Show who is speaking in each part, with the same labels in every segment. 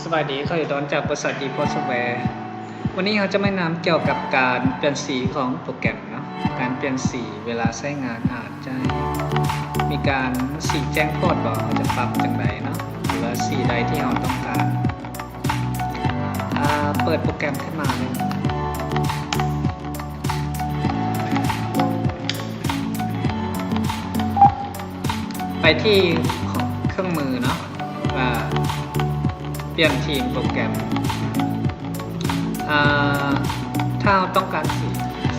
Speaker 1: สวัสดีขอต้อนจากบริษัทดีโพสแวร์วันนี้เราจะไม่นำเกี่ยวกับการเปลี่ยนสีของโปรแกรมเนาะการเปลี่ยนสีเวลาใช้งานอาจจะมีการสีแจ้งโคดบอกเราจะปรับจังใดเนาะหรือว่าสีใดที่เราต้องการเปิดโปรแกรมขึ้นมาเลยไปที่เครื่องมือเนาะเปลี่ยนทีมโปรแกรมถ้าเราต้องการ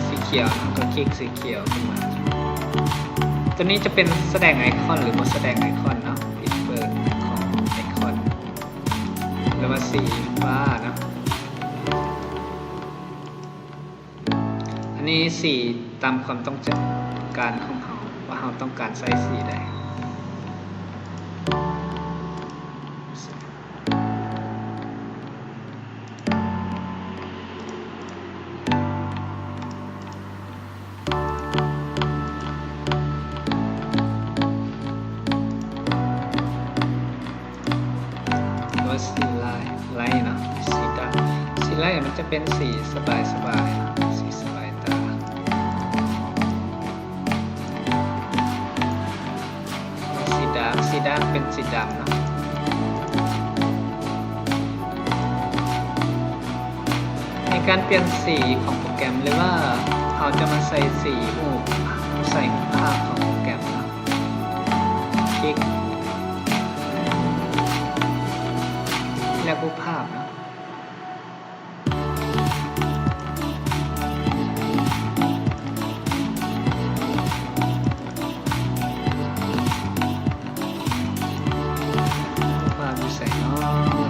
Speaker 1: สีเขียวเราก็คลิกสีเขียวขึ้นมาตัวนี้จะเป็นแสดงไอคอนหรือไม่แสดงไอคอนเนาะปิดเปิดของไอคอนหรือว่าสีฟ้าเนาะอันนี้สีตามความต้องการของเราว่าเราต้องการใส่สีใดสีไล่เนาะสีดำสีไล่มันจะเป็นสีสบายสีสบายตาสีดำเป็นสีดำเนาะในการเปลี่ยนสีของโปรแกรมหรือว่าเราจะมาใส่สีใส่ภาพของโปรแกรมเนาะคลิกและรูปภาพนะรูปภาพดีไซน์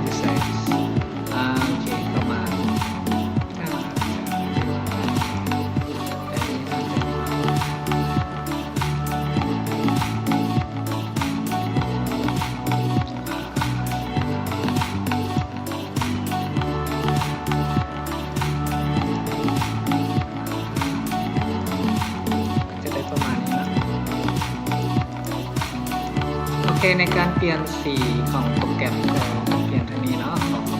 Speaker 1: ดีไซน์โอเคเข้ามาโอเคในการเปลี่ยนสีของโปรแกรมก็เปลี่ยนเท่านี้เนาะขอ